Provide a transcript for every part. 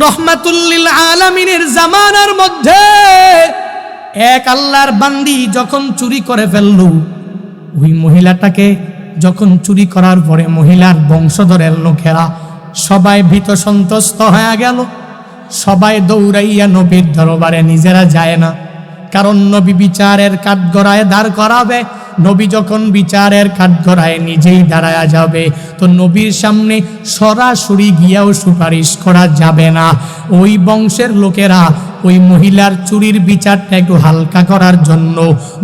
রহমাতুল লিল আলামিনের জামানার মধ্যে এক আল্লাহর বান্দি যখন চুরি করে ফেলল, ওই মহিলাটাকে যখন চুরি করার পরে মহিলার বংশধরের লোকেরা সবাই ভীত সন্ত্রস্ত হয়ে গেল। সবাই দৌড়াইয়া নবীর দরবারে নিজেরা যায় না, কারণ নবী বিচারের কাঠগড়ায় দাঁড় করাবে। নবী যখন বিচারের কাঠগড়ায় নিজেই দাঁড়ায়া যাবে, তো নবীর সামনে সরাসরি গিয়াও সুপারিশ করা যাবে না। ওই বংশের লোকেরা ওই মহিলার চুরির বিচারটা একটু হালকা করার জন্য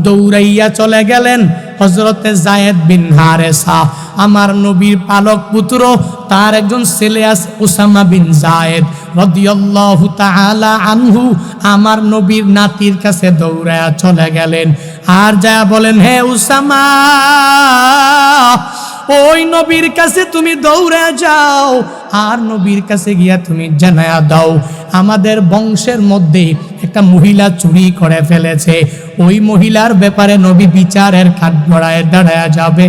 দৌড়াইয়া চলে গেলেন হযরতে যায়েদ বিন হারেসা, আমার নবীর পালক পুত্র, তার একজন ছেলে আছে উসামা বিন যায়েদ রাদিয়াল্লাহু তাআলা আনহু, আমার নবীর নাতির কাছে দৌড়ায়া চলে গেলেন। আর যা বলেন, হে উসামা, ওই নবীর কাছে তুমি দৌড়ে যাও, আর নবীর কাছে গিয়া তুমি জানায়া দাও আমাদের বংশের মধ্যে একটা মহিলা চুরি করে ফেলেছে। ওই মহিলার ব্যাপারে নবী বিচারের কাঠগড়ায় দাঁড়ায়া যাবে।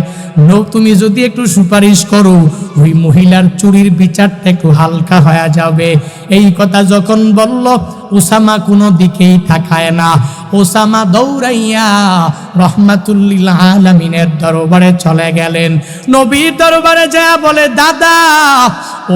তুমি যদি একটু সুপারিশ করো, ওই মহিলার চুরির বিচারটা একটু হালকা হয়ে যাবে। এই কথা যখন বলল, উসামা কোনো দিকেই তাকায় না। উসামা দৌড়াইয়া রহমাতুল লিল আলামিনের দরবারে চলে গেলেন। নবীর দরবারে যা বলে, দাদা,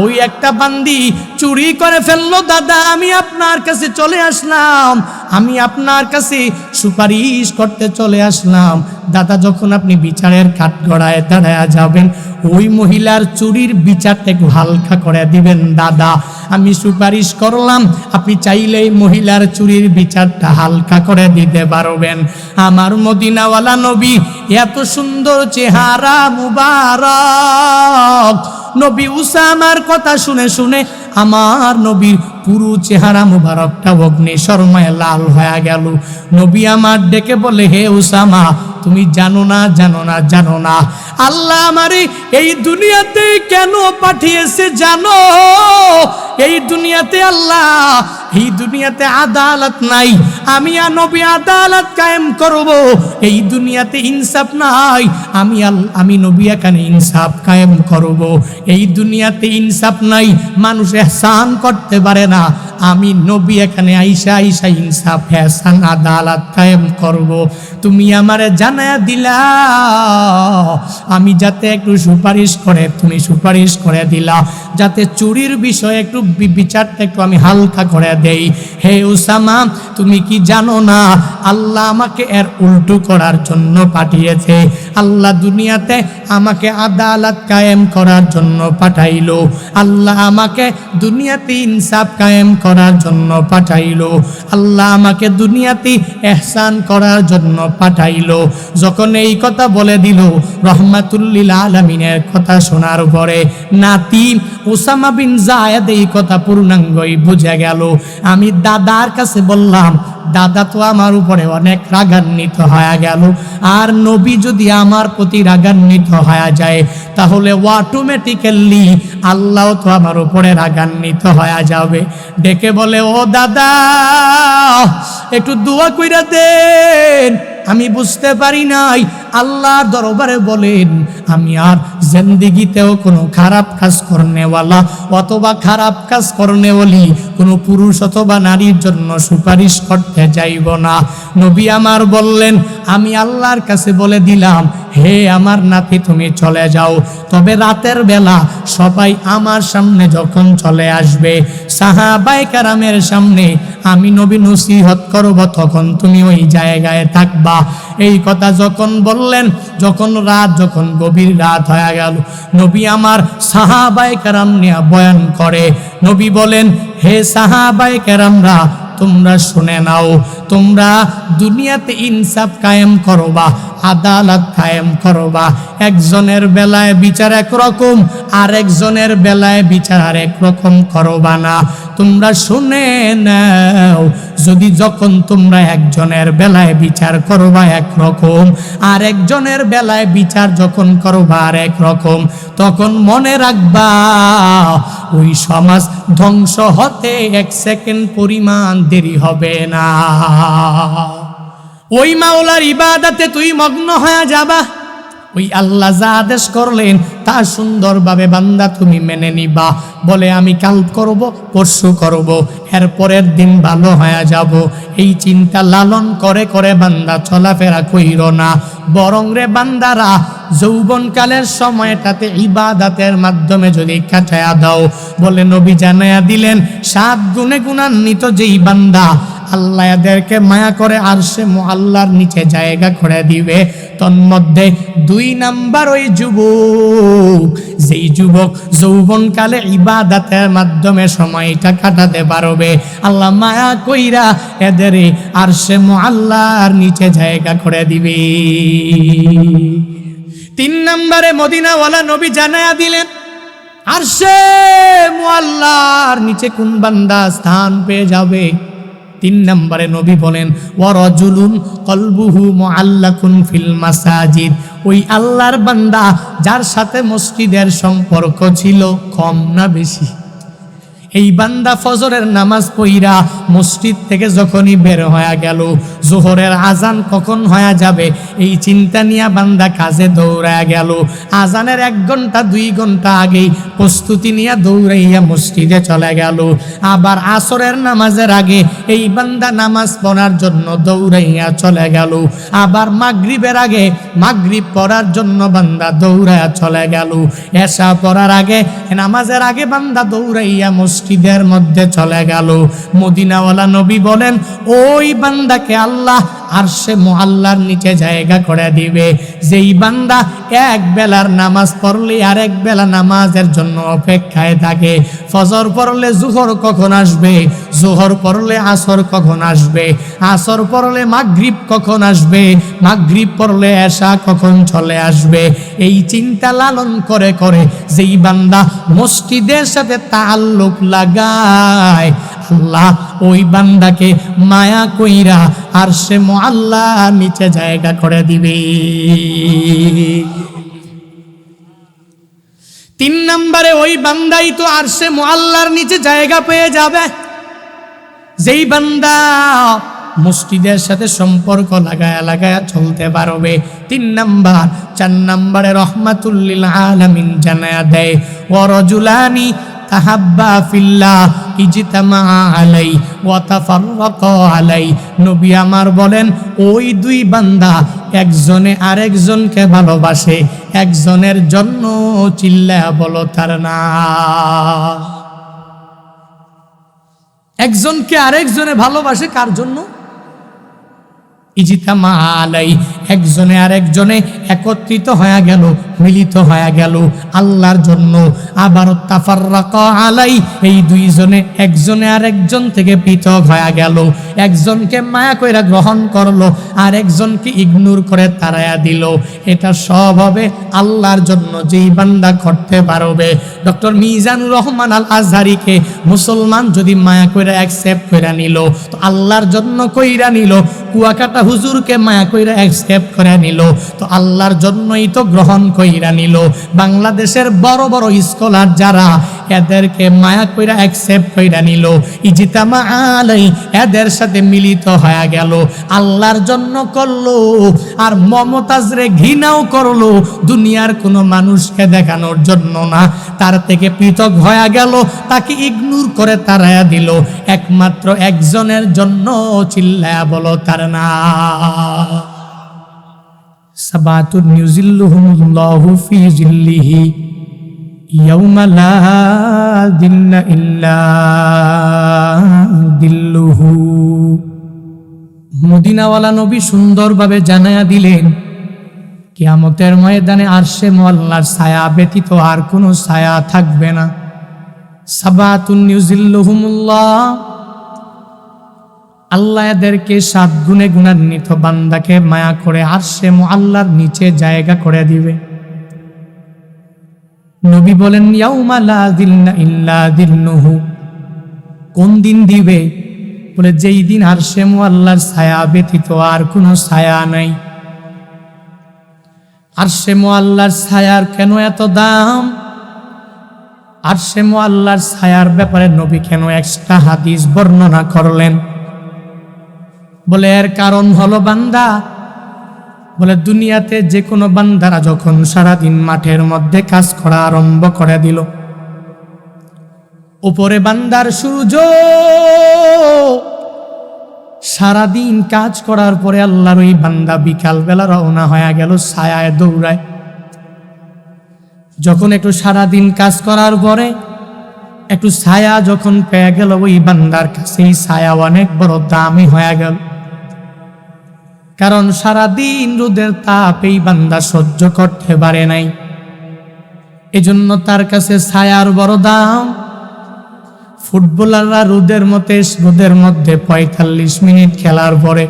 ওই একটা বান্দি চুরি করে ফেললো দাদা, আমি আপনার কাছে চলে আসলাম, আমি আপনার কাছে সুপারিশ করতে চলে আসলাম। দাদা, যখন আপনি বিচারের কাঠগড়ায় দাঁড়ায়া যাবেন, ওই মহিলার চুরির বিচারটা একটু হালকা করে দিবেন দাদা। আমি সুপারিশ করলাম, আপনি চাইলেই মহিলার চুরির বিচারটা হালকা করে দিতে পারবেন। আমার মদিনাওয়ালা নবী, এত সুন্দর চেহারা মুবারক। নবী উসামার কথা শুনে শুনে আমার নবীর পুরো চেহারা মুবারকটা অগ্নি শর্মায় লাল হয়ে গেল। নবী আমার ডেকে বলে, হে উসামা, তুমি জানো না, জানো না, জানো না আল্লাহ আমারে এই দুনিয়াতে কেন পাঠিয়েছে জানো? এই দুনিয়াতে আল্লাহ, এই দুনিয়াতে আদালত নাই, আমি আদালত কায়েম করব। এই দুনিয়াতে ইনসাফ নাই, আমি নবী এখানে ইনসাফ কায়েম করব। এই দুনিয়াতে ইনসাফ নাই, মানুষ ইহসান করতে পারে না, আমি নবী এখানে আইসা আইসা ইনসাফ ইহসান আদালত কায়েম করব। তুমি আমারে জানায়া দিলা, আমি যাতে একটু সুপারিশ করে, তুমি সুপারিশ করে দিলা যাতে চুরির বিষয়ে একটু বিচারটা একটু আমি হালকা করে দেই। হে উসামা, তুমি কি জানো না আল্লাহ আমাকে এর উল্টো করার জন্য পাঠিয়েছে। আল্লাহ দুনিয়াতে আমাকে আদালত কায়েম করার জন্য পাঠাইলো, আল্লাহ আমাকে দুনিয়াতে ইনসাফ কায়েম করার জন্য পাঠাইলো, আল্লাহ আমাকে দুনিয়াতে ইহসান করার জন্য পাঠাইলো। যখন এই কথা বলে দিল, রহমাতুল লিল আলামিনের কথা শোনার পরে নাতি উসামা বিন যায়েদ এই কথা পূর্ণাঙ্গই বুঝে গেল। আমি দাদার কাছে বললাম, দাদা তো আমার উপরে অনেক রাগান্বিত হয়ে গেল, আর নবী যদি আমার প্রতি রাগান্বিত হয়ে যায়, তাহলে অটোমেটিক্যালি আল্লাহ তো আমার উপরে রাগান্বিত হয়ে যাবে। ডেকে বলে, ও দাদা, একটু দোয়া কইরা দেন, আমি বুঝতে পারি নাই। আল্লাহর দরবারে বলেন, আমি আর জিন্দেগিতেও কোনো খারাপ কাজ করনেওয়ালা অথবা খারাপ কাজ করনেওয়ালি কোনো পুরুষ অথবা নারীর জন্য সুপারিশ করতে যাইব না। নবী আমার বললেন, আমি আল্লাহর কাছে বলে দিলাম, হে আমার নাতি, তুমি চলে যাও, তবে রাতের বেলা সবাই আমার সামনে যখন চলে আসবে, সাহাবায়ে কেরামের সামনে আমি নবী নসিহত করব, তখন তুমি ওই জায়গায় থাকবা। এই কথা যখন বললেন, যখন গভীর রাত হয়ে গেল, নবী আমার সাহাবায়ে কেরাম নিয়ে বয়ান করে। নবী বলেন, হে সাহাবায়ে কেরামরা, তোমরা শুনে নাও, তোমরা দুনিয়াতে ইনসাফ কায়েম করবা, আদালত কায়েম করবা। একজনের বেলায় বিচার একরকম, আর একজনের বেলায় বিচার আরেক রকম করবা না। তোমরা শুনে নাও, যখন তোমরা একজনের বেলায় বিচার করবা একরকম, আর একজনের বেলায় বিচার যখন করবা আরেক রকম, তখন মনে রাখবা ওই সমাজ ধ্বংস হতে এক সেকেন্ড পরিমাণ দেরি হবে না। ওই মাওলার ইবাদতে তুই মগ্ন হয়ে যাবা, ওই আল্লাহ যা আদেশ করলেন তা সুন্দরভাবে বান্দা তুমি মেনে নিবা। বলে আমি কাল করব, পরশু করব, এরপরের দিন ভালো হয়ে যাব। এই চিন্তা লালন করে করে বান্দা চলাফেরা কইর না, বরং রে বান্দারা যৌবনকালের সময়টাতে ইবাদতের মাধ্যমে যদি কাটায়া দাও, বলে নবী জানায়া দিলেন 7 গুণে গুণান্বিত যেই বান্দা আল্লাহ এদেরকে মায়া করে আরশে মুআল্লার নিচে জায়গা করে দিবে। তন্মধ্যে 2 নাম্বার ওই যুবক, যেই যুবক যৌবনকালে ইবাদতের মাধ্যমে সময়টা কাটাতে পারবে, আল্লাহ মায়া কইরা এদের আরশে মুআল্লার নিচে জায়গা করে দিবে। 3 নম্বরে মদিনাওয়ালা নবী জানায়া দিলেন আরশে মুআল্লার নিচে কোন বান্দা স্থান পেয়ে যাবে। 3 নম্বরে নবী বলেন ওয়ারাজুলুন কলবুহু মুআল্লাকুন ফিল মাসাজিদ, ওই আল্লাহর বান্দা যার সাথে মসজিদের সম্পর্ক ছিল কম না বেশি। এই বান্দা ফজরের নামাজ পড়া মসজিদ থেকে যখনই বের হয়ে গেল, জোহরের আজান কখন হয়ে যাবে এই চিন্তা নিয়ে বান্দা কাজে দৌড়ায় গেল। আজানের 1 ঘন্টা 2 ঘন্টা আগেই প্রস্তুতি নিয়ে দৌড়াইয়া মসজিদে চলে গেল। আবার আসরের নামাজের আগে এই বান্দা নামাজ পড়ার জন্য দৌড়াইয়া চলে গেল। আবার মাগরিবের আগে মাগরিব পড়ার জন্য বান্দা দৌড়াইয়া চলে গেল। এশা পড়ার আগে নামাজের আগে বান্দা দৌড়াইয়া মসজিদের মধ্যে চলে গেল। মদিনাওয়ালা নবী বলেন ওই বান্দাকে আল্লাহ আরশে মুআল্লার নিচে জায়গা করে দিবে। যেই বান্দা 1 বেলার নামাজ পড়লে আর 1 বেলা নামাজের জন্য অপেক্ষায় থাকে। ফজর পড়লে জোহর কখন আসবে, জোহর পড়লে আসর কখন আসবে, আসর পড়লে মাগরিব কখন আসবে, মাগরিব পড়লে এশা কখন চলে আসবে, এই চিন্তা লালন করে করে যেই বান্দা মসজিদের সাথে তাআল্লুক লাগায়, আল্লাহ ওই বান্দাকে মায়া কইরা আরশে মুআল্লার নিচে জায়গা করে দিবে। 3 নম্বরে ওই বান্দাই তো আরশে মুআল্লার নিচে জায়গা পেয়ে যাবে যেই বান্দা মসজিদের সাথে সম্পর্ক লাগায়া লাগায়া চলতে পারবে। 3 নাম্বার। 4 নম্বরে রহমাতুল লিল আলামিন জানায়া দেয় ওয়ারাজুলানি তাহাব্বা ফিল্লাহ ইজতামা আলাই ওয়া তাফাররাকা আলাই। নবী আমার বলেন ওই 2 বান্দা একজনে আরেকজনকে ভালোবাসে, একজনের জন্য চিল্লায়া বলো তার নাম। একজনকে আরেকজনে ভালোবাসে কার জন্য? ইজতামা আলাই, একজনে আরেকজনে একত্রিত হয়ে গেল, মিলিত হয়ে গেল আল্লাহর জন্য। আবার তাফাররাকা আলাই, এই 2 জনে একজনে আরেকজন থেকে পৃথক হয়ে গেল। একজনকে মায়া কইরা গ্রহণ করলো, আর একজনকে ইগনোর করে তাড়ায়া দিল। এটা সব হবে আল্লাহর জন্য যেই বান্দা করতে পারবে। ডক্টর মিজানুর রহমান আল আজহারিকে মুসলমান যদি মায়া কইরা অ্যাকসেপ্ট কইরা নিল তো আল্লাহর জন্য কইরা নিল। কুয়াকাটা হুজুরকে মায়া কইরা অ্যাকসেপ্ট করে নিল তো আল্লাহর জন্যই তো গ্রহণ কইরা নিল। বাংলাদেশের বড় বড় স্কলার যারা এদেরকে মায়া কইরা অ্যাকসেপ্ট কইরা নিল, ইজতামা আলাই, এদের সাথে মিলিত হয়ে গেল, আল্লাহর জন্য করলো। আর মমতাজরে ঘৃণাও করলো, দুনিয়ার কোনো মানুষকে দেখানোর জন্য না, তার থেকে পৃথক হয়ে গেল, তাকে ইগনোর করে তাড়ায়া দিল একমাত্র একজনের জন্য। চিল্লায়া বলো তার না। সাবাতুন ইউজিল্লুহুমুল্লাহু ফি জিল্লিহি ইয়াউমা লা যিল্লা ইল্লা যিল্লুহু। মদিনাওয়ালা নবী সুন্দরভাবে জানায়া দিলেন কিয়ামতের ময়দানে আরশে মুআল্লার ছায়া ব্যতীত আর কোনো ছায়া থাকবে না। সাবাতুন ইউজিল্লুহুমুল্লাহ, আল্লাহ এদেরকে 7 গুণে গুণান্বিত বান্দাকে মায়া করে আরশে মুআল্লার নিচে জায়গা করে দিবে। নবী বলেন ইয়াউমা লা যিল্লা ইল্লা যিল্লুহু। কোন দিন দিবে? বলে যেই দিন আরশে মুআল্লার ছায়া ব্যতীত আর কোনো ছায়া নাই। আরশে মুআল্লার ছায়ার কেন এত দাম? আরশে মুআল্লার ছায়ার ব্যাপারে নবী কেন এক্সট্রা হাদিস বর্ণনা করলেন? বলে এর কারণ হলো বান্দা বলে দুনিয়াতে যে কোনো বান্দারা যখন সারাদিন মাঠের মধ্যে কাজ করা আরম্ভ করে দিল, উপরে বান্দার সূর্য, সারাদিন কাজ করার পরে আল্লাহর ওই বান্দা বিকাল বেলা রওনা হয়ে গেল ছায়ায় দৌড়ায়। যখন একটু সারাদিন কাজ করার পরে একটু ছায়া যখন পেয়ে গেল, ওই বান্দার কাছে এই ছায়া অনেক বড় দামি হয়ে গেল। কারণ সারাদিন রোদের তাপ এই বান্দা সহ্য করতে পারে নাই, এজন্য তার কাছে ছায়ার বড় দাম। ফুটবলাররা রোদের মধ্যে ৪৫ মিনিট খেলার পরে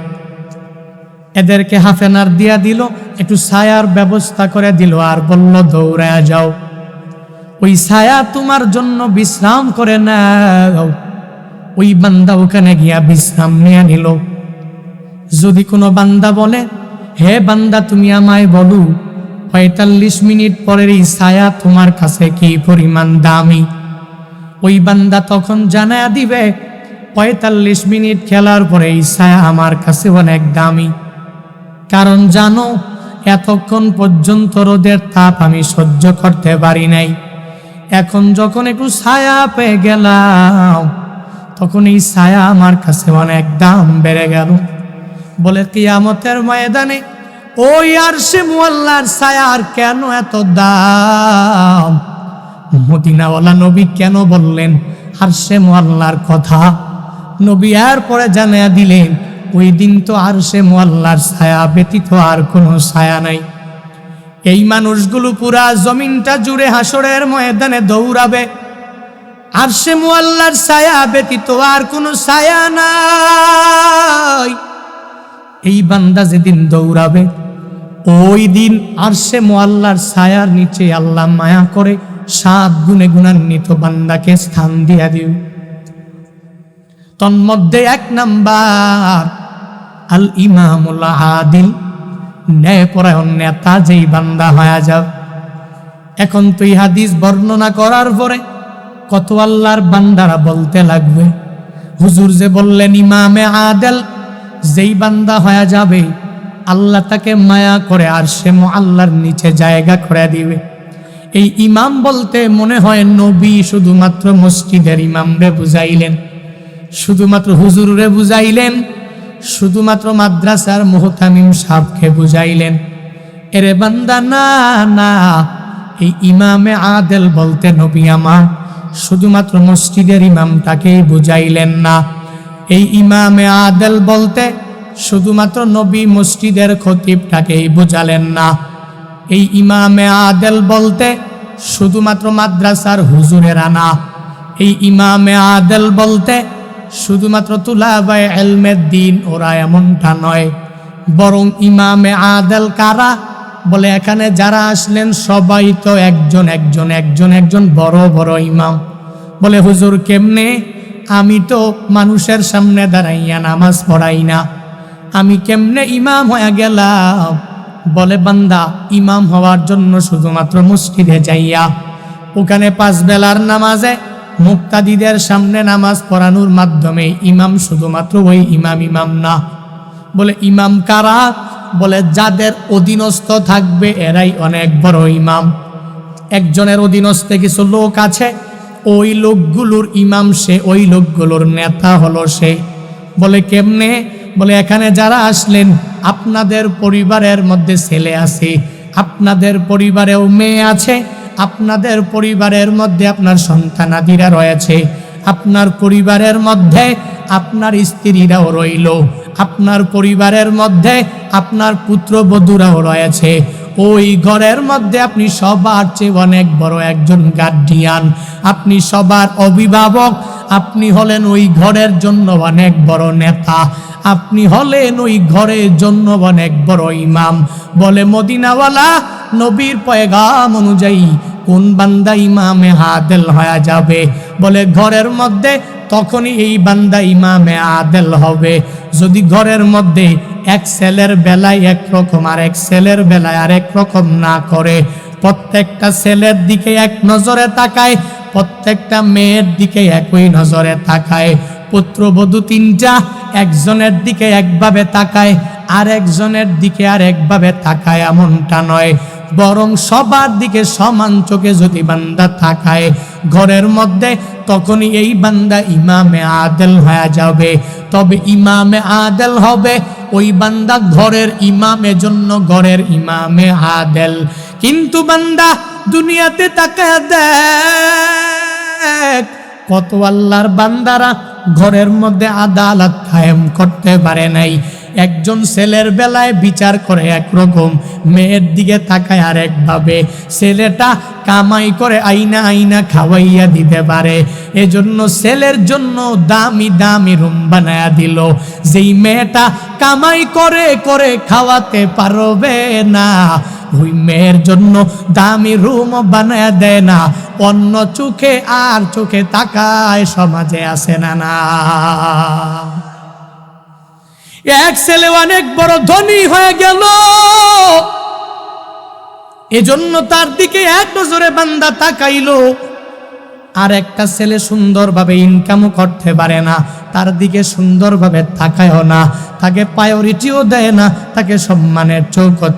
এদেরকে হাফ এন আওয়ার দিয়া দিল, একটু ছায়ার ব্যবস্থা করে দিল, আর বলল দৌড়ায় যাও, ওই ছায়া তোমার জন্য বিশ্রাম করে নাও। ওই বান্দা ওখানে গিয়া বিশ্রাম নিয়ে নিল। যদি কোনো বান্দা বলে, হে বান্দা তুমি আমায় বলো ৪৫ মিনিট পরের এই ছায়া তোমার কাছে কি পরিমাণ দামি, ওই বান্দা তখন জানায়া দিবে ৪৫ মিনিট খেলার পরে এই ছায়া আমার কাছে অনেক দামি। কারণ জানো, এতক্ষণ পর্যন্ত রোদের তাপ আমি সহ্য করতে পারি নাই, এখন যখন একটু ছায়া পেয়ে গেলাম তখন এই ছায়া আমার কাছে অনেক দাম বেড়ে গেল। বলে কিয়ামতের ময়দানে ওই আরশে মুআল্লার ছায়ার কেন এত দাম? মদিনাওয়ালা নবী কেন বললেন আরশে মুআল্লার কথা? নবী এর পরে জানিয়ে দিলেন, ওই দিন তো আরশে মুআল্লার ছায়া ব্যতীত আর কোনো ছায়া নাই। এই মানুষগুলো পুরা জমিনটা জুড়ে হাসরের ময়দানে দৌড়াবে, আরশে মুআল্লার ছায়া ব্যতীত আর কোনো ছায়া নাই। এই বান্দা যেদিন দৌড়াবে, ওই দিন আরশে মুআল্লার ছায়ার নিচে আল্লাহ মায়া করে 7 গুণে গুণান্বিত বান্দাকে স্থান দিয়া দিও। তন্মধ্যে 1 নাম্বার আল ইমামুল আদিল, ন্যায়পরায়ণ নেতা যেই বান্দা হয়ে যাও। এখন তুই হাদিস বর্ণনা করার পরে কত আল্লাহর বান্দারা বলতে লাগবে, হুজুর যে বললেন ইমামে আদেল যেই বান্দা হয়ে যাবে আল্লাহ তাকে মায়া করে আরশে মুআল্লার নিচে জায়গা করে দিবে। এই ইমাম বলতে মনে হয় নবী শুধুমাত্র মসজিদের ইমামরে বুঝাইলেন, শুধুমাত্র হুজুরে বুঝাইলেন, শুধুমাত্র মাদ্রাসার মুহতামিম সাহেবকে বুঝাইলেন। এরে বান্দা না না, এই ইমামে আদেল বলতে নবী আমার শুধুমাত্র মসজিদের ইমামটাকেই বুঝাইলেন না। এই ইমামে আদেল বলতে শুধুমাত্র নবী মসজিদের খতিবটাকেই বুঝালেন না। এই ইমামে আদেল বলতে শুধুমাত্র মাদ্রাসার হুজুরেরা না। এই ইমামে আদেল বলতে শুধুমাত্র তুলাবায়ে ইলমের দিন ওরা এমনটা নয়, বরং ইমামে আদেল কারা? বলে এখানে যারা আসলেন সবাই তো একজন বড় বড় ইমাম। বলে হুজুর কেমনে? আমি তো মানুষের সামনে দাঁড়াইয়া নামাজ পড়াই না, আমি কেমনে ইমাম হয়ে গেলাম? বলে বান্দা ইমাম হওয়ার জন্য শুধুমাত্র মসজিদে যাইয়া ওখানে 5 বেলার নামাজে মুক্তাদিদের সামনে নামাজ পড়ানোর মাধ্যমে ইমাম শুধুমাত্র ওই ইমাম না। বলে ইমাম কারা? বলে যাদের অধীনস্থ থাকবে এরাই অনেক বড় ইমাম। একজনের অধীনস্থে কিছু লোক আছে, ওই লোকগুলোর ইমাম সে, ওই লোকগুলোর নেতা হলো সে। বলে কেমনে? বলে এখানে যারা আসলেন আপনাদের পরিবারের মধ্যে ছেলে আছে, আপনাদের পরিবারেও মেয়ে আছে, আপনাদের পরিবারের মধ্যে আপনার সন্তানাদিরা রয়েছে, আপনার পরিবারের মধ্যে আপনার স্ত্রীরাও রইল, আপনার পরিবারের মধ্যে আপনার পুত্রবধূরাও রয়েছে। ওই ঘরের মধ্যে আপনি সবার চেয়ে অনেক বড় একজন গার্ডিয়ান, আপনি সবার অভিভাবক, আপনি হলেন ওই ঘরের জন্য অনেক বড় নেতা, আপনি হলেন ওই ঘরের জন্য অনেক বড় ইমাম। বলে মদিনাওয়ালা নবীর পয়গাম অনুযায়ী কোন বান্দা ইমামে আদেল হয়ে যাবে? বলে ঘরের মধ্যে তখনই এই বান্দা ইমামে আদেল হবে যদি ঘরের মধ্যে এক ছেলের বেলায় একরকম আর এক ছেলের বেলায় আরেক রকম না করে, প্রত্যেকটা ছেলের দিকে এক নজরে তাকায়, প্রত্যেকটা মেয়ের দিকে একই নজরে তাকায়, পুত্রবধূ 3টা একজনের দিকে একভাবে তাকায় আরেকজনের দিকে আরেকভাবে তাকায় এমনটা নয়, বরং সবার দিকে সমান চোখে যদি বান্দা তাকায় ঘরের মধ্যে, তখনই এই বান্দা ইমামে আদেল হয়ে যাবে। তবে ইমামে আদেল হবে ওই বান্দা ঘরের ইমামের জন্য ঘরের ইমামে আদেল। কিন্তু বান্দা দুনিয়াতে তাকায় দেখ, কত আল্লাহর বান্দারা ঘরের মধ্যে আদালত কায়েম করতে পারে নাই। একজন ছেলের বেলায় বিচার করে একরকম, মেয়ের দিকে তাকায় আরেকভাবে। ছেলেটা কামাই করে আইনা আইনা খাওয়াইয়া দিতে পারে, এজন্য ছেলের জন্য দামি দামি রুম বানায়া দিল। যেই মেয়েটা কামাই করে করে খাওয়াতে পারবে না, ওই মেয়ের জন্য দামি রুম বানায়া দেয় না, অন্য চোখে আর চোখে তাকায়। সমাজে আছে না না? এক ছেলে অনেক বড় ধনী হয়ে গেল, এজন্য তার দিকে এক নজরে বান্দা তাকাইলো। আর একটা ছেলে সুন্দরভাবে ইনকামও করতে পারে না, তার দিকে সুন্দরভাবে তাকায়ও না, তাকে প্রায়োরিটিও দেয় না, তাকে সম্মানের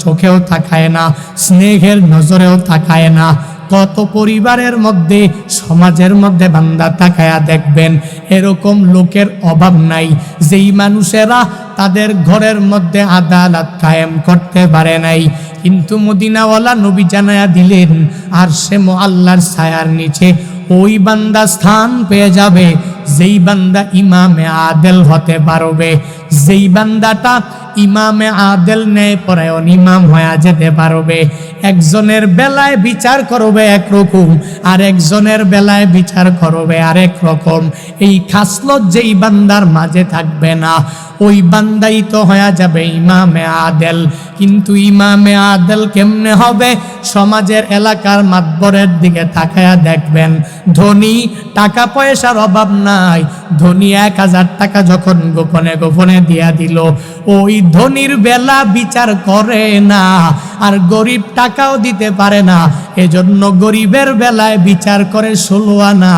চোখেও তাকায় না, স্নেহের নজরেও তাকায় না। কত পরিবারের মধ্যে, সমাজের মধ্যে বান্দা তাকায়া দেখবেন এরকম লোকের অভাব নাই, যেই মানুষেরা তাদের ঘরের মধ্যে আদালত কায়েম করতে পারে নাই। কিন্তু মদিনাওয়ালা নবী জানায়া দিলেন, আর সে আল্লাহর ছায়ার নিচে ওই বান্দা স্থান পেয়ে যাবে যেই বান্দা ইমামে আদেল হতে পারবে, যেই বান্দাটা ইমামে আদেল ন্যায় পরায়ণ ইমাম হয়ে যেতে পারবে। একজনের বেলায় বিচার করবে একরকম, আর একজনের বেলায় বিচার করবে আরেক রকম। এই খাসলত যেই বান্দার মাঝে থাকবে না, ওই বান্দাই তো হয়ে যাবে ইমামে আদেল। কিন্তু ইমামে আদেল কেমনে হবে? সমাজের এলাকার মাতবরের দিকে তাকায়া দেখবেন, ধনী, টাকা পয়সার অভাব নাই, ধনী 1000 টাকা যখন গোপনে গোপনে দিয়া দিল, ওই ধনীর বেলা বিচার করে না, আর গরিব টাকাও দিতে পারে না, এজন্য গরিবের বেলায় বিচার করে 16 আনা।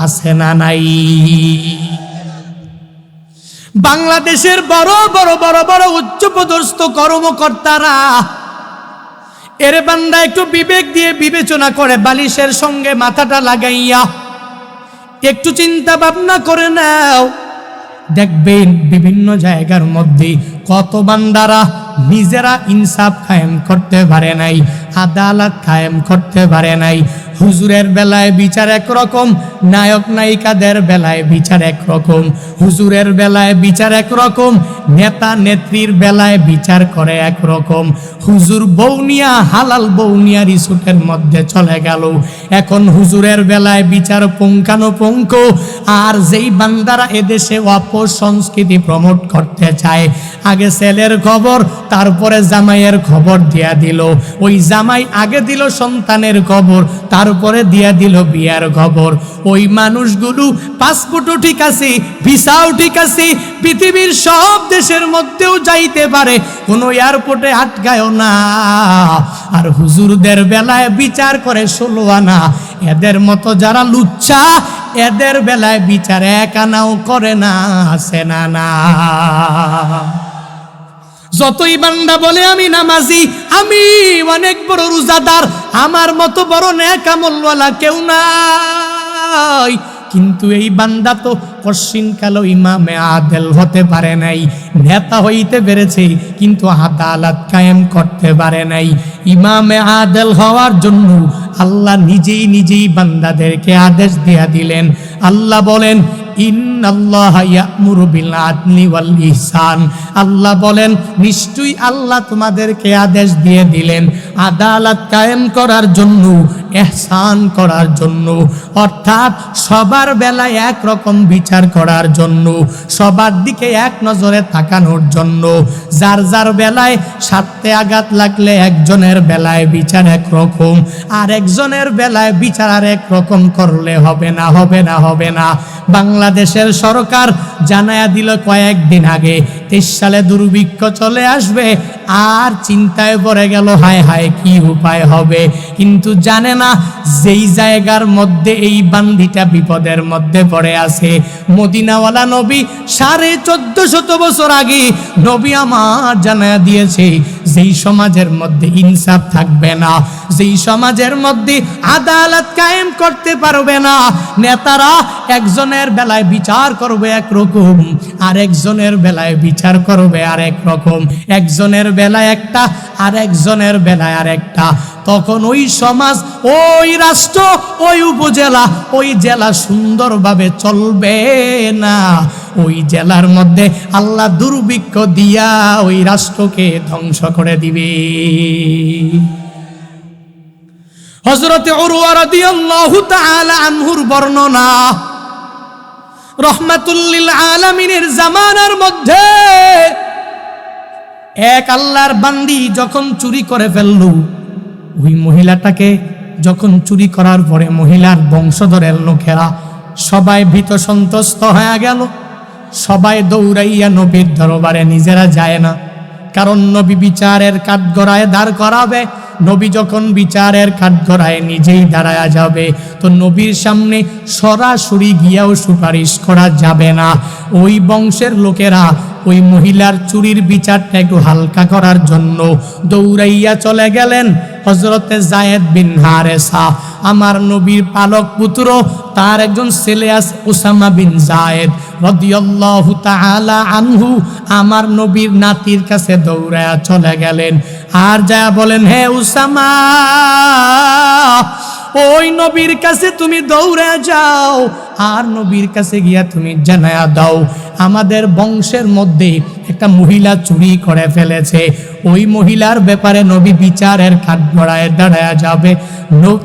আছে না নাই? বাংলাদেশের বড় বড় বড় বড় উচ্চপদস্থ কর্মকর্তারা এরে বান্দা একটু বিবেক দিয়ে বিবেচনা করে, বালিশের সঙ্গে মাথাটা লাগাইয়া একটু চিন্তা ভাবনা করে নাও, দেখবেন বিভিন্ন জায়গার মধ্যে কত বান্দারা নিজেরা ইনসাফ কায়েম করতে পারে নাই, আদালত কায়েম করতে পারে নাই। হুজুরের বেলায় বিচার একরকম, নায়ক নায়িকাদের বেলায় বিচার একরকম, হুজুরের বেলায় বিচার একরকম, নেতা নেত্রীর বেলায় বিচার করে একরকম। হুজুর বৌনিয়া হালাল বৌনিয়া রিসোর্টের মধ্যে চলে গেল, এখন হুজুরের বেলায় বিচার পুঙ্খানুপুঙ্খ। আর যেই বান্দারা এদেশে অপসংস্কৃতি প্রমোট করতে চায়, আগে ছেলের খবর তারপরে জামাইয়ের খবর দিয়া দিল, ওই জামাই আগে দিল সন্তানের খবর তারপরে দিয়া দিল বিয়ার খবর। ওই মানুষগুলো পাসপোর্টও ঠিক আছে, ভিসাও ঠিক আছে, পৃথিবীর সব দেশের মধ্যেও যাইতে পারে, কোনো এয়ারপোর্টে আটকায়ও না। আর হুজুরদের বেলায় বিচার করে 16 আনা। এদের মতো যারা লুচ্ছা, এদের বেলায় বিচার 1 আনাও করে না। আছে না না? যতই বান্দা বলে আমি নামাজি, আমি অনেক বড় রোজাদার, আমার মতো বড় নেক আমলওয়ালা কেউ নাই, কিন্তু এই বান্দা তো পশ্চিমকালও ইমামে আদেল হতে পারে নাই। নেতা হইতে পেরেছে কিন্তু আদালত কায়েম করতে পারে নাই। ইমামে আদেল হওয়ার জন্য আল্লাহ নিজেই নিজেই বান্দাদেরকে আদেশ দিয়া দিলেন। আল্লাহ বলেন, ইন্নাল্লাহা ইয়া'মুরু বিল আদলি ওয়াল ইহসান। আল্লাহ বলেন, নিশ্চয়ই আল্লাহ তোমাদেরকে আদেশ দিয়ে দিলেন আদালত কায়েম করার জন্য, ইহসান করার জন্য, অর্থাৎ সবার বেলায় এক রকম বিচার করার জন্য, সবার দিকে এক নজরে তাকানোর জন্য। যার যার বেলায় স্বার্থে আঘাত লাগলে একজনের বেলায় বিচার একরকম, আর একজনের বেলায় বিচার আর এক রকম করলে হবে না, হবে না, হবে না। বাংলাদেশের সরকার জানায়া দিল কয়েকদিন আগে 23 সালে দুর্ভিক্ষ চলে আসবে, আর চিন্তায় পড়ে গেল, হায় হায় কি উপায় হবে। কিন্তু জানে না যেই জায়গার মধ্যে এই বান্দিটা বিপদের মধ্যে পড়ে আছে, মদিনাওয়ালা নবী 1450 বছর আগে নবী আমার জানায়া দিয়েছে, যেই সমাজের মধ্যে ইনসাফ থাকবে না, যেই সমাজের মধ্যে আদালত কায়েম করতে পারবে না, নেতারা একজনের বেলায় বিচার করবে একরকম, আর একজনের বেলায় বিচার করবে আরেক রকম, একজনের বেলায় একটা আর একজনের বেলায় আরেকটা, তখন ওই সমাজ, ওই রাষ্ট্র, ওই উপজেলা, ওই জেলা সুন্দরভাবে চলবে না। ওই জেলার মধ্যে আল্লাহ দুর্ভিক্ষ দিয়া ওই রাষ্ট্রকে ধ্বংস করে দিবে। হযরতে উরওয়া রাদিয়াল্লাহু তাআলা আনহুর বর্ণনা, রহমাতুল লিল আলামিনের জামানার মধ্যে এক আল্লাহর বান্দি যখন চুরি করে ফেলল, ওই মহিলাটাকে যখন চুরি করার পরে মহিলার বংশধরের লোকেরা সবাই ভীত সন্ত্রস্ত হয়ে গেল। সবাই দৌড়াইয়া নবীর দরবারে, নিজেরা যায় না, কারণ নবী বিচারের কাঠগড়ায় দাঁড় করাবে। নবী যখন বিচারের কাঠগড়ায় নিজেই দাঁড়ায়া যাবে, তো নবীর সামনে সরাসরি গিয়াও সুপারিশ করা যাবে না। ওই বংশের লোকেরা ওই মহিলার চুরির বিচারটা একটু হালকা করার জন্য দৌড়াইয়া চলে গেলেন হযরতে যায়েদ বিন হারেসা, আমার নবীর পালক পুত্র, তার একজন ছেলে আছে উসামা বিন যায়েদ রাদিয়াল্লাহু তাআলা আনহু, আমার নবীর নাতির কাছে দৌড়ায়া চলে গেলেন। আর যা বলেন, হে উসামা, ওই নবীর কাছে তুমি দৌড়ে যাও, আর নবীর কাছে গিয়া তুমি জানায়া দাও, আমাদের বংশের মধ্যে একটা মহিলা চুরি করে ফেলেছে। ওই মহিলার ব্যাপারে নবী বিচারের কাঠগড়ায় দাঁড়ায়া যাবে।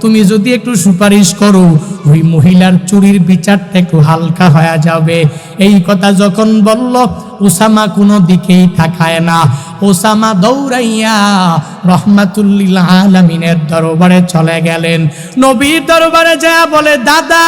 তুমি যদি একটু সুপারিশ করো, ওই মহিলার চুরির বিচারটা একটু হালকা হয়ে যাবে। এই কথা যখন বলল, উসামা কোনো দিকেই তাকায় না। উসামা দৌড়াইয়া রহমাতুল লিল আলামিনের দরবারে চলে গেলেন। নবীর দরবারে যায় বলে, দাদা,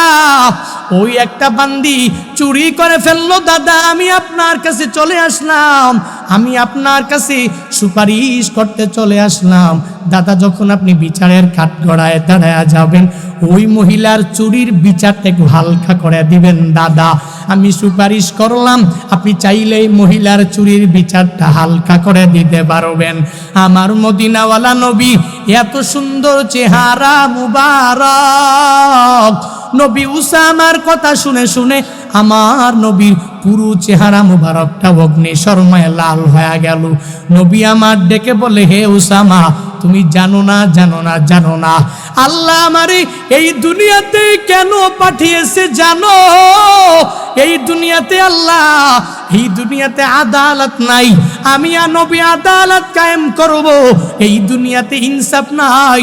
ওই একটা বান্দি চুরি করে ফেললো দাদা, আমি আপনার কাছে চলে আসলাম, আমি আপনার কাছে সুপারিশ করতে চলে আসলাম। দাদা, যখন আপনি বিচারের কাঠগড়ায় দাঁড়ায়া যাবেন, ওই মহিলার চুরির বিচারটা একটু হালকা করে দিবেন দাদা। আমি সুপারিশ করলাম, আপনি চাইলেই মহিলার চুরির বিচারটা হালকা করে দিতে পারবেন। আমার মদিনাওয়ালা নবী, এত সুন্দর চেহারা মুবারক, নবী উসামার কথা শুনে শুনে আমার নবীর পুরো চেহারা মুবারকটা অগ্নি শর্মায় লাল হয়ে গেল। নবী আমার ডেকে বলে, হে উসামা, তুমি জানো না, জানো না, জানো না আল্লাহ আমারে এই দুনিয়াতে কেন পাঠিয়েছে জানো? এই দুনিয়াতে আল্লাহ, এই দুনিয়াতে আদালত নাই, নবী আদালত কায়েম করব। এই দুনিয়াতে ইনসাফ নাই,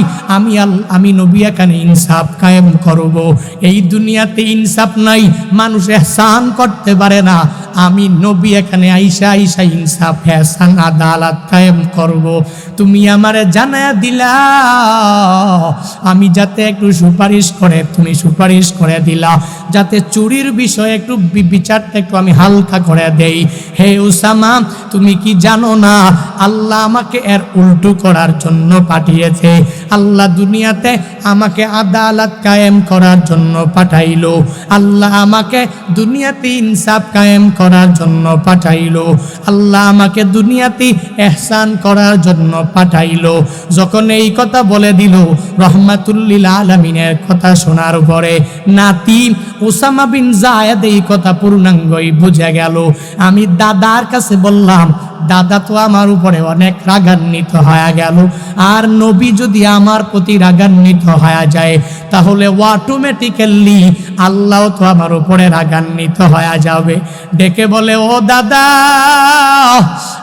আমি নবী এখানে ইনসাফ কায়েম করব। এই দুনিয়াতে ইনসাফ নাই, মানুষ ইহসান করতে পারে না, আমি নবী এখানে আইসা আইসা ইনসাফ ইহসান আদালত কায়েম করব। তুমি আমারে জানায়া দিলা, আমি যাতে একটু সুপারিশ করে, তুমি সুপারিশ করে দিলা যাতে চুরির বিষয়ে একটু বিচারটা একটু আমি হালকা করে দেই। হে উসামা, তুমি কি জানো না, আল্লাহ আমাকে এর উল্টো করার জন্য পাঠিয়েছে। আল্লাহ দুনিয়াতে আমাকে আদালত কায়েম করার জন্য পাঠাইলো, আল্লাহ আমাকে দুনিয়াতে ইনসাফ কায়েম করার জন্য পাঠাইলো, আল্লাহ আমাকে দুনিয়াতে ইহসান করার জন্য পাঠাইলো। যখন এই কথা বলে দিল, রহমাতুল লিল আলামিনের কথা শোনার পরে নাতি উসামা বিন যায়েদ এই কথা পূর্ণাঙ্গই বুঝে গেল। আমি দাদার কাছে বললাম, দাদা তো আমার উপরে অনেক রাগান্বিত হয়ে গেল, আর নবী যদি আমার প্রতি রাগান্বিত হয়ে যায়, তাহলে অটোমেটিক্যালি আল্লাহ তো আমার উপরে রাগান্বিত হয়ে যাবে। ডেকে বলে, ও দাদা,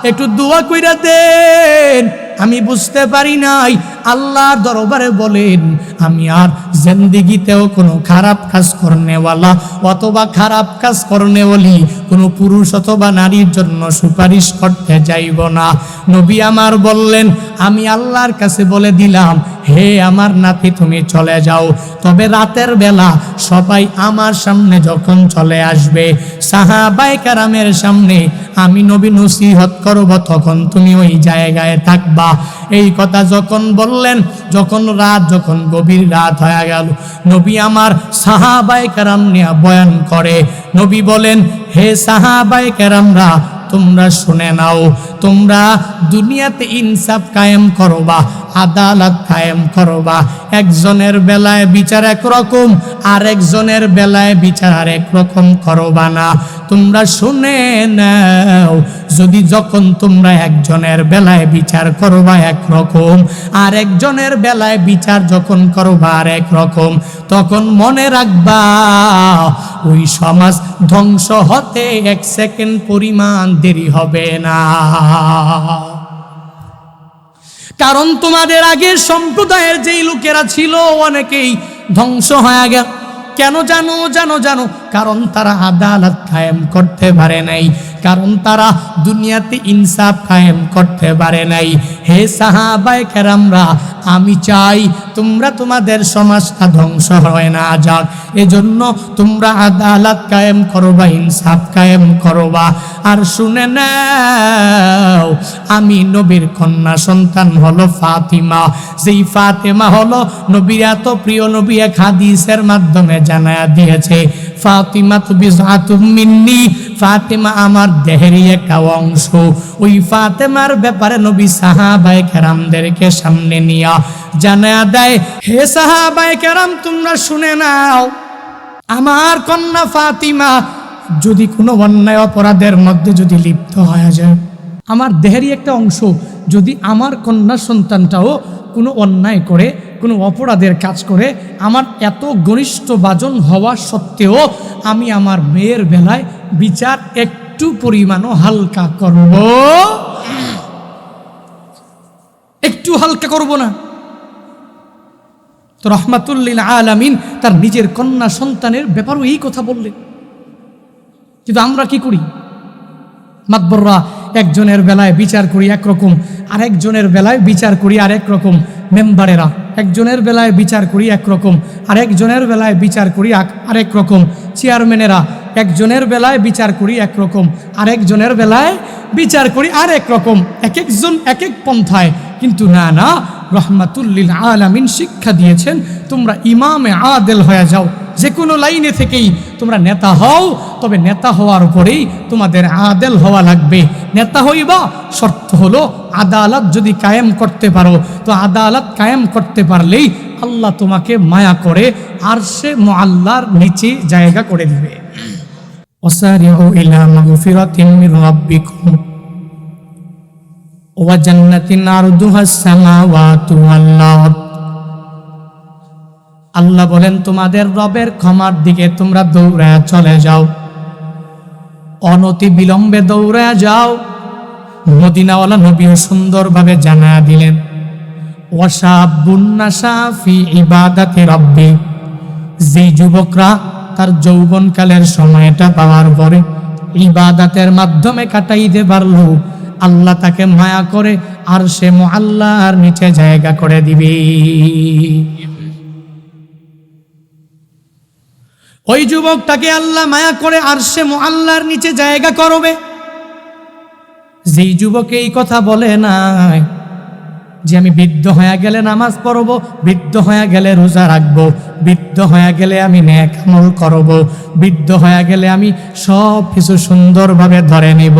একটু দোয়া কইরা দেন, আমি বুঝতে পারি নাই। আল্লাহর দরবারে বলেন, আমি আর জিন্দেগিতেও কোনো খারাপ কাজ করনেওয়ালা অথবা খারাপ কাজ করনেওয়ালি কোনো পুরুষ অথবা নারীর জন্য সুপারিশ করতে যাইব না। নবী আমার বললেন, আমি আল্লাহর কাছে বলে দিলাম, হে আমার নাতি, তুমি চলে যাও, তবে রাতের বেলা সবাই আমার সামনে যখন চলে আসবে, সাহাবায়ে কেরামের সামনে আমি নবী নসিহত করব তখন তুমি ওই জায়গায় থাকবা। এই কথা যখন বললেন, যখন গভীর রাত হয়ে গেল, নবী আমার সাহাবায়ে কেরাম নিয়ে বয়ান করে। নবী বলেন, হে সাহাবায়ে কেরামরা, তোমরা শুনে নাও, তোমরা দুনিয়াতে ইনসাফ কায়েম করবা, আদালত কায়েম করবা। একজনের বেলায় বিচার একরকম, আর একজনের বেলায় বিচার আরেক রকম করবা না। তোমরা শুনে নাও, যখন তোমরা একজনের বেলায় বিচার করবা একরকম, আর একজনের বেলায় বিচার যখন করবা আরেক রকম, তখন মনে রাখবা ওই সমাজ ধ্বংস হতে 1 সেকেন্ড পরিমাণ দেরি হবে না। কারণ তোমাদের আগের সম্প্রদায়ের যেই লোকেরা ছিল অনেকেই ধ্বংস হয়ে গেল। কেন জানো? কারণ তারা আদালত কায়েম করতে পারে নাই, কারণ তারা দুনিয়াতে ইনসাফ কায়েম করতে পারে নাই। হে সাহাবায়ে কেরামরা, আমি চাই তোমরা তোমাদের সমাজটা ধ্বংস হয় না যাক, এজন্য তোমরা আদালত কায়েম করবা, ইনসাফ কায়েম করবা। আর শুনে নাও, আমি নবীর কন্যা সন্তান হলো ফাতিমা। যেই ফাতেমা হলো নবীর এত প্রিয়, নবী এক হাদিসের মাধ্যমে জানায়া দিয়েছে, ফাতিমা তো বিজআতুম মিন্নি, ফাতেমা আমার দেহেরই একটা অংশ। ওই ফাতেমার ব্যাপারে নবী সাহাবায়ে কেরামদেরকে সামনে নিয়ে জানায়া দেয়, হে সাহাবায়ে কেরাম, তোমরা শুনে নাও, আমার কন্যা ফাতিমা যদি কোনো অন্যায় অপরাধের মধ্যে যদি লিপ্ত হয়ে যায়, আমার দেহেরই একটা অংশ, যদি আমার কন্যা সন্তানটাও কোনো অন্যায় করে, কোনো অপরাধের কাজ করে, আমার এত ঘনিষ্ঠ বাজন হওয়া সত্ত্বেও আমি আমার মেয়ের বেলায় বিচার একটু পরিমাণও হালকা করব, একটু হালকা করব না। তো রহমাতুল লিল আলামিন তার নিজের কন্যা সন্তানের ব্যাপারও এই কথা বললেন। কিন্তু আমরা কি করি? মাতবররা একজনের বেলায় বিচার করি একরকম, আরেকজনের বেলায় বিচার করি আরেক রকম। মেম্বারেরা একজনের বেলায় বিচার করি একরকম, আরেকজনের বেলায় বিচার করি আরেক রকম। চেয়ারম্যানেরা একজনের বেলায় বিচার করি একরকম, আরেকজনের বেলায় বিচার করি আরেক রকম। এক একজন এক এক পন্থায়। কিন্তু না, রহমাতুল লিল আলামিন শিক্ষা দিয়েছেন, তোমরা ইমামে আদেল হয়ে যাও। যে কোনো লাইনে থেকেই তোমরা নেতা হও, তবে নেতা হওয়ার পরেই তোমাদের আদেল হওয়া লাগবে। নেতা হইবা, শর্ত হলো আদালত যদি কায়েম করতে পারো। তো আদালত কায়েম করতে পারলেই আল্লাহ তোমাকে মায়া করে আরশে মুআল্লার নিচে জায়গা করে দিবে। ওয়াসারিউ ইলা মাগফিরাতিন মির রাব্বিকুম ওয়া জান্নাতিন আরদুহাস সামাওয়াতু ওয়াল আরদ। আল্লাহ বলেন, তোমাদের রবের ক্ষমার দিকে তোমরা দৌড়ায় চলে যাও, অনতি বিলম্বে দৌড়ায় যাও। মদিনাওয়ালা নবীও সুন্দরভাবে জানায়া দিলেন, ওয়াশাবুন নাশা ফি ইবাদাতি রাব্বি। যে যুবকরা তার যৌবনকালের সময়টা পাওয়ার পরে ইবাদতের মাধ্যমে কাটাইতে পারলো, আল্লাহ তাকে মায়া করে আরশে মুআল্লার নিচে জায়গা করে দিবে। ওই যুবকটাকে আল্লাহ মায়া করে আরশে মুআল্লার নিচে জায়গা করবে। যেই যুবক এই কথা বলে নাই যে আমি বৃদ্ধ হয়ে গেলে নামাজ পড়ব, বৃদ্ধ হয়ে গেলে রোজা রাখবো, বৃদ্ধ হয়ে গেলে আমি নেক আমল করব, বৃদ্ধ হয়ে গেলে আমি সব কিছু সুন্দরভাবে ধরে নিব,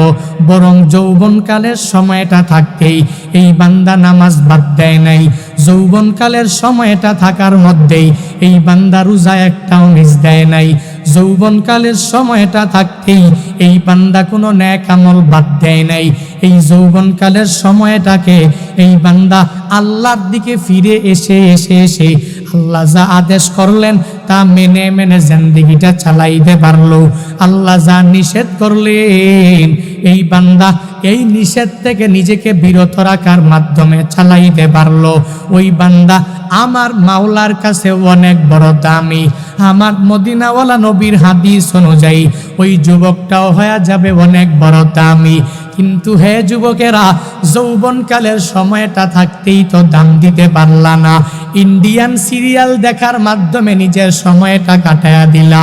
বরং যৌবনকালের সময়টা থাকতেই এই বান্দা নামাজ বাদ দেয় নাই। যৌবনকালের সময়টা থাকার মধ্যেই এই বান্দা রোজা একটাও মিস দেয় নাই। যৌবনকালের সময়টা থাকতেই এই বান্দা কোনো নেক আমল বাদ দেয় নাই। এই যৌবনকালের সময়টাকে এই বান্দা আল্লাহর দিকে ফিরে এসে আল্লাহ যা আদেশ করলেন তা মেনে জিন্দেগিটা চালাইতে পারলো। আল্লাহ যা নিষেধ করলেন এই বান্দা এই নিষেধ থেকে নিজেকে বিরত রাখার মাধ্যমে চালাইতে পারলো। ওই বান্দা আমার মাওলার কাছে অনেক বড় দামি। আমার মদিনাওয়ালা নবীর হাদিস অনুযায়ী ওই যুবকটাও হয়ে যাবে অনেক বড় দামি। কিন্তু হে যুবকেরা, যৌবনকালের সময়টা থাকতেই তো দাম দিতে পারলা না। ইন্ডিয়ান সিরিয়াল দেখার মাধ্যমে নিজের সময়টা কাটায়া দিলা।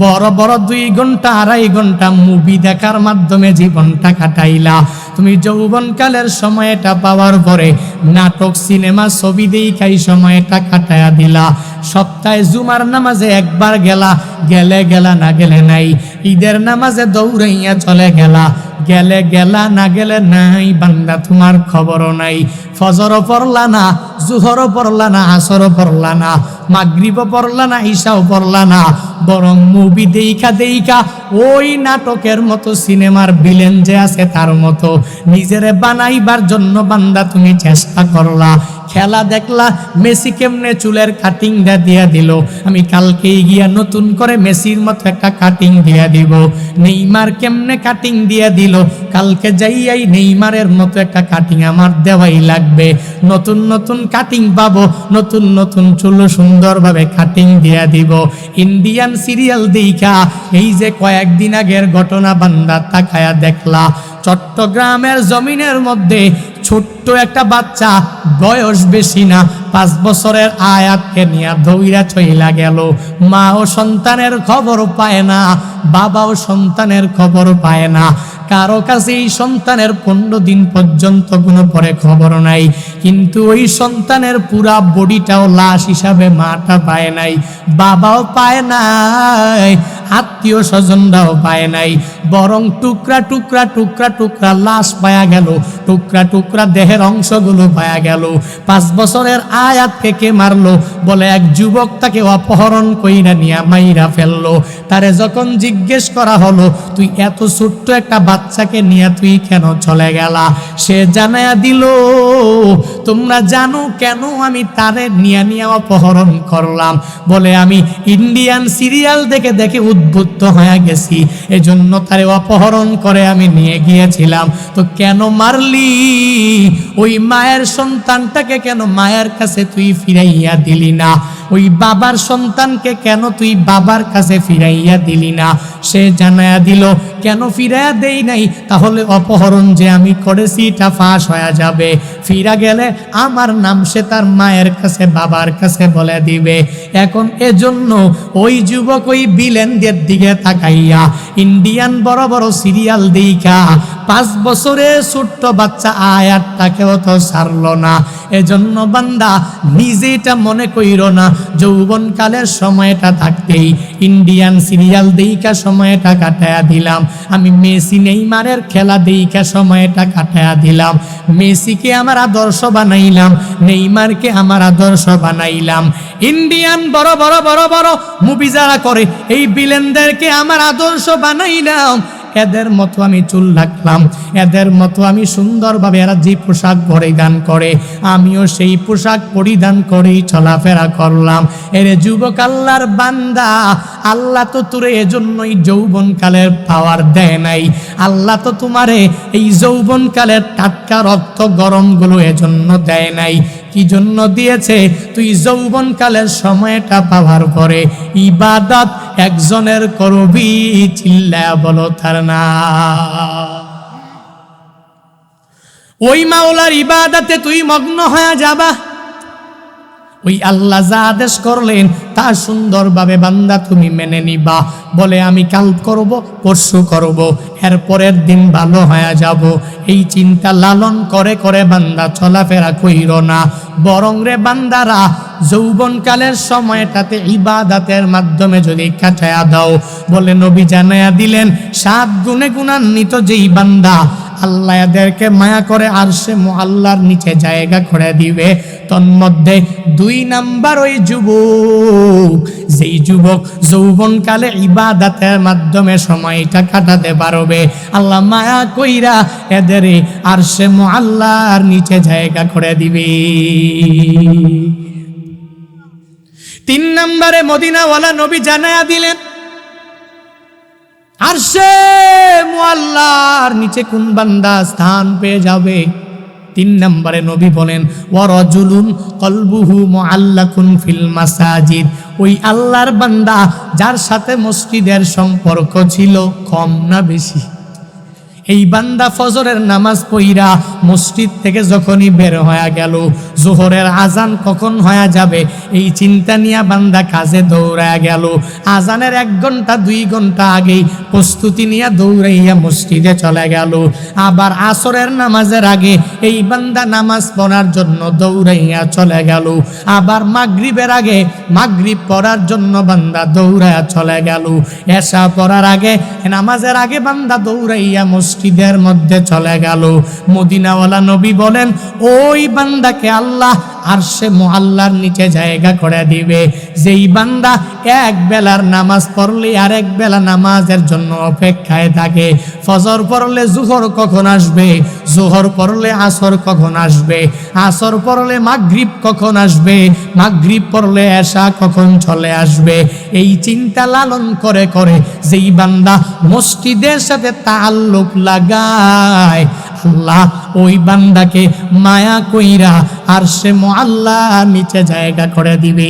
বড় বড় 2 ঘন্টা 2.5 ঘন্টা মুভি দেখার মাধ্যমে জীবনটা কাটাইলা। তুমি যৌবনকালের সময়টা পাওয়ার পরে নাটক সিনেমা ছবি দেখাই সময়টা কাটায়া দিলা। সপ্তাহে জুমার নামাজে একবার গেলা, গেলে গেলা না গেলে নাই। ঈদের নামাজে দৌড়াইয়া চলে গেলা, গেলে গেলা না গেলে নাই। বান্দা তোমার খবরও নাই। ফজরও পড়লা না, জুহরও পড়লা না, আসরও পড়লা না, মাগরিবও পড়লা না, ঈশাও পড়লা না, বরং মুভি দেইখা দেইখা ওই নাটকের মতো সিনেমার ভিলেন যে আছে তার মতো নিজেরে বানাইবার জন্য বান্দা তুমি চেষ্টা করলা। খেলা দেখলা, মেসি কেমনে চুলের কাটিং দিয়া দিল, আমি কালকেই গিয়া নতুন করে মেসির মতো একটা কাটিং দিয়া দিব। নেইমার কেমনে কাটিং দিয়া দিল, কালকে যাইয়াই নেইমারের মতো একটা কাটিং আমার দেওয়াই লাগবে। নতুন নতুন কাটিং পাবো, নতুন নতুন চুল সুন্দরভাবে কাটিং দিয়া দিব। ইন্ডিয়ান সিরিয়াল দেইখা এই যে কয়েকদিন আগের ঘটনা বান্দা তাকায়া দেখলা, চট্টগ্রামের জমিনের মধ্যে ছোট্ট একটা বাচ্চা, বয়স বেশি না, 5 বছরের আয়াতকে নিয়ে দৌড়া চইলা গেল। মা ও সন্তানের খবর পায় না, বাবাও সন্তানের খবর পায় না। কারো কাছে এই সন্তানের 15 দিন পর্যন্ত কোনো পরে খবর নাই, কিন্তু ওই সন্তানের পুরা বডিটাও লাশ হিসাবে মাটা পায় নাই, বাবাও পায় নাই, আত্মীয় স্বজনরাও পায় নাই, বরং টুকরা টুকরা টুকরা টুকরা লাশ পায়া গেল, টুকরা টুকরা দেহের অংশগুলো পায়া গেল। 5 বছরের আয়াতকে কে মারলো? বলে এক যুবক তাকে অপহরণ কইরা নিয়া মাইরা ফেললো। তারে যখন জিজ্ঞেস করা হলো, তুই এত ছোট্ট একটা বাচ্চাকে নিয়ে তুই কেন চলে গেলা? সে জানায়া দিল, তোমরা জানো কেন আমি তারে নিয়ে নিয়ে অপহরণ করলাম? বলে আমি ইন্ডিয়ান সিরিয়াল দেখে দেখে উদ্বুদ্ধ হয়ে গেছি, এজন্য তারে অপহরণ করে আমি নিয়ে গিয়েছিলাম। তো কেন মারলি? ওই মায়ের সন্তানটাকে কেন মায়ের কাছে তুই ফিরাইয়া দিলি না? ওই বাবার সন্তানকে কেন তুই বাবার কাছে ফিরাইয়া দিলি না? সে জানায়া দিল, কেন ফিরাইয়া দেই নাই? তাহলে অপহরণ যে আমি করেছি এটা ফাঁস হয়ে যাবে, ফিরা গেলে আমার নাম সে তার মায়ের কাছে বাবার কাছে বলে দিবে। এখন এজন্য ওই যুবক ওই ভিলেনদের দিকে তাকাইয়া ইন্ডিয়ান বড় বড় সিরিয়াল দেখা 5 বছরের ছোট্ট বাচ্চা আয়াতটাকেও তো ছাড়লো না। এজন্য বান্দা নিজে এটা মনে কইরো না যৌবনকালের সময়টা থাকতেই ইন্ডিয়ান সিরিয়াল দেইকা সময়টা কাটায়া দিলাম, আমি মেসি নেইমারের খেলা দেইকা সময়টা কাটায়া দিলাম, মেসিকে আমার আদর্শ বানাইলাম, নেইমারকে আমার আদর্শ বানাইলাম। ইন্ডিয়ান বড় বড় বড় বড় মুভি যারা করে এই ভিলেনদেরকে আমার আদর্শ বানাইলাম। এদের মতো আমি চুল রাখলাম, এদের মতো আমি সুন্দরভাবে এরা যে পোশাক পরিধান করে আমিও সেই পোশাক পরিধান করেই চলাফেরা করলাম। এরে যুবক আল্লাহর বান্দা, আল্লাহ তো তোরে এজন্যই যৌবনকালের পাওয়ার দেয় নাই। আল্লাহ তো তোমারে এই যৌবনকালের টাটকা রক্ত গরমগুলো এজন্য দেয় নাই। কি জন্য দিয়েছে? তুই যৌবনকালের সময়টা পাওয়ার পরে ইবাদত একজনের করবি, চিল্লায়া বলো তার না। ওই মাওলার ইবাদতে তুই মগ্ন হয়ে যাবা। ওই আল্লাহ যা আদেশ করলেন তা সুন্দরভাবে বান্দা তুমি মেনে নিবা। বলে আমি কাল করব, পরশু করব, এরপরের দিন ভালো হয়ে যাব, এই চিন্তা লালন করে করে বান্দা চলাফেরা কইর না। বরং রে বান্দারা যৌবনকালের সময়টাতে ইবাদতের মাধ্যমে যদি কাটায়া দাও, বলে নবী জানায়া দিলেন 7 গুণে গুণান্বিত যেই বান্দা আল্লাহ এদেরকে মায়া করে আরশে মুআল্লার নিচে জায়গা করে দিবে। তন্মধ্যে 2 নাম্বার ওই যুবক, যেই যুবক যৌবনকালে ইবাদতের মাধ্যমে সময়টা কাটাতে পারবে, আল্লাহ মায়া কইরা এদের আরশে মুআল্লার নিচে জায়গা করে দিবে। 3 নম্বরে মদিনাওয়ালা নবী জানায়া দিলেন আরশে মুআল্লার নিচে কোন বান্দা স্থান পেয়ে যাবে। 3 নম্বরে নবী বলেন ওয়ারাজুলুন কলবুহু মুআল্লাকুন ফিল মাসাজিদ, ওই আল্লাহর বান্দা যার সাথে মসজিদের সম্পর্ক ছিল কম না বেশি। এই বান্দা ফজরের নামাজ পড়া মসজিদ থেকে যখনই বের হয়ে গেল, জোহরের আজান কখন হয়ে যাবে এই চিন্তা নিয়ে বান্দা কাজে দৌড়ায় গেল। আজানের 1 ঘন্টা 2 ঘন্টা আগেই প্রস্তুতি নিয়ে দৌড়াইয়া মসজিদে চলে গেল। আবার আসরের নামাজের আগে এই বান্দা নামাজ পড়ার জন্য দৌড়াইয়া চলে গেল। আবার মাগরিবের আগে মাগরিব পড়ার জন্য বান্দা দৌড়াইয়া চলে গেল। এশা পড়ার আগে নামাজের আগে বান্দা দৌড়াইয়া মসজিদের মধ্যে চলে গেল। মদিনাওয়ালা নবী বলেন ওই বান্দাকে আল্লাহ আরশে মুআল্লার নিচে জায়গা করে দিবে। যেই বান্দা এক বেলার নামাজ পড়লে আরেক বেলা নামাজের জন্য অপেক্ষায় থাকে। ফজর পড়লে জোহর কখন আসবে, জোহর পড়লে আসর কখন আসবে, আসর পড়লে মাগরিব কখন আসবে, মাগরিব পড়লে এশা কখন চলে আসবে, এই চিন্তা লালন করে করে যেই বান্দা মসজিদের সাথে তাআল্লুক লাগায়, আল্লাহ ওই বান্দাকে মায়া কইরা আরশে মুআল্লা নিচে জায়গা করে দিবে।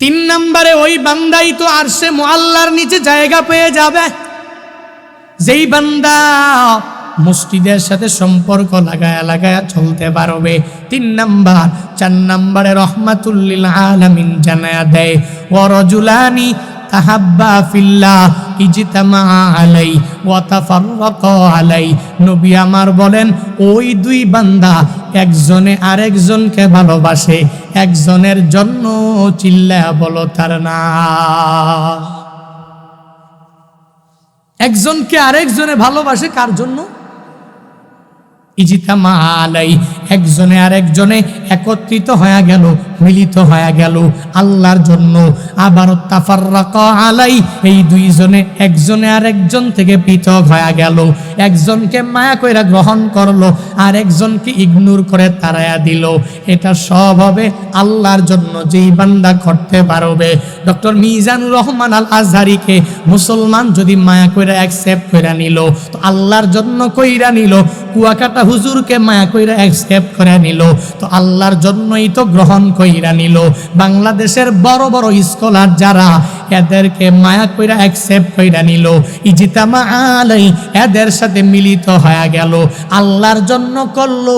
3 নম্বরে ওই বান্দাই তো আরশে মুআল্লার নিচে জায়গা পেয়ে যাবে যেই বান্দা মসজিদের সাথে সম্পর্ক লাগায়া চলতে পারবে। 3 নাম্বার। 4 নম্বরে রহমাতুল লিল আলামিন জানায়া দেয় ওয়া রাজুলানি তাহাব্বা ফিল্লাহ ইজতামা আলাই ওয়া তাফাররাকা আলাই। নবী আমার বলেন ওই 2 বান্দা একজনে আরেকজনকে ভালোবাসে, একজনের জন্য চিল্লায়া বলো তার নাম। একজনকে আরেকজনে ভালোবাসে কার জন্য? ইজতামা আলাই, একজনে আরেকজনে একত্রিত হয়ে গেল, মিলিত হয়ে গেল আল্লাহর জন্য। আবার তাফাররাকা আলাই, এই 2 জনে একজনে আরেকজন থেকে পৃথক হয়ে গেল। একজনকে মায়া কইরা গ্রহণ করলো আর একজনকে ইগনোর করে তাড়ায়া দিল। এটা সব হবে আল্লাহর জন্য যেই বান্দা করতে পারবে। ডক্টর মিজানুর রহমান আল আজহারিকে মুসলমান যদি মায়া কইরা অ্যাকসেপ্ট কইরা নিল তো আল্লাহর জন্য কইরা নিল, কুয়াকাটা হুজুরকে মায়া কইরা অ্যাকসেপ্ট করে নিল তো আল্লাহর জন্যই তো গ্রহণ কইরা নিল। বাংলাদেশের বড় বড় স্কলার যারা এদেরকে মায়া কইরা অ্যাকসেপ্ট কইরা নিল, ইজতামা আলাই, এদের সাথে মিলিত হয়ে গেল, আল্লাহর জন্য করলো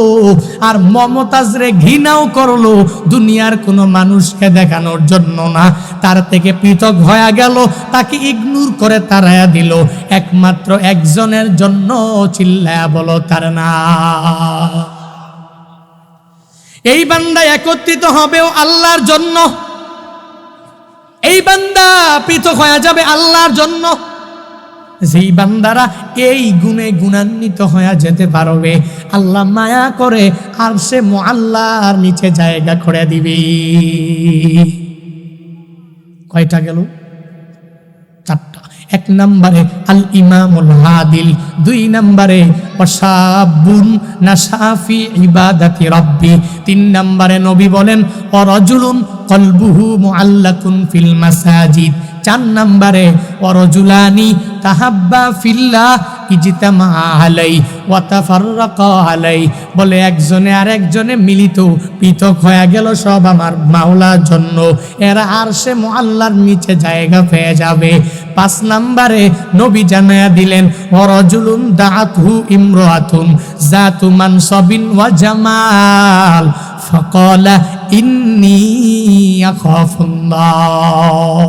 আর মমতাজরে ঘৃণাও করলো, দুনিয়ার কোনো মানুষকে দেখানোর জন্য না। তার থেকে পৃথক হয়ে গেল, তাকে ইগনোর করে তাড়ায়া দিল একমাত্র একজনের জন্য। চিল্লায়া বলো তার না। এই বান্দা একত্রিত হবেও আল্লাহর জন্য, এই বান্দা পৃথক হয়ে যাবে আল্লাহর জন্য। যেই বান্দারা এই গুণে গুণান্বিত হয়ে যেতে পারবে আল্লাহ মায়া করে আরশে মুআল্লার নিচে জায়গা করে দিবে। কয়টা গেল? 4টা। 1 নম্বরে আল ইমামুল আদিল, 2 নম্বরে ওয়াশাবুন নাশাফি ইবাদাতি রাব্বি, 3 নম্বরে নবী বলেন ওয়া রাজুলুন কলবুহু মুআল্লাকুন ফিল মাসাজিদ, 4 নম্বরে ওয়া রাজুলানি তাহাব্বা ফিল্লাহ ইজতামা আলাই ওয়া তাফাররাকা আলাই। বলে একজনে আরেকজনে মিলিত পৃথক হয়ে গেল সব আমার মাওলার জন্য, এরা আরশে মুআল্লার নিচে জায়গা পেয়ে যাবে। 5 নম্বরে নবী জানায়া দিলেন ওয়া রাজুলুন দাআতহু ইমরাতুন যাতু মানসাবিন ওয়া জামাল ফাকালা ইন্নী আখাফুল্লাহ।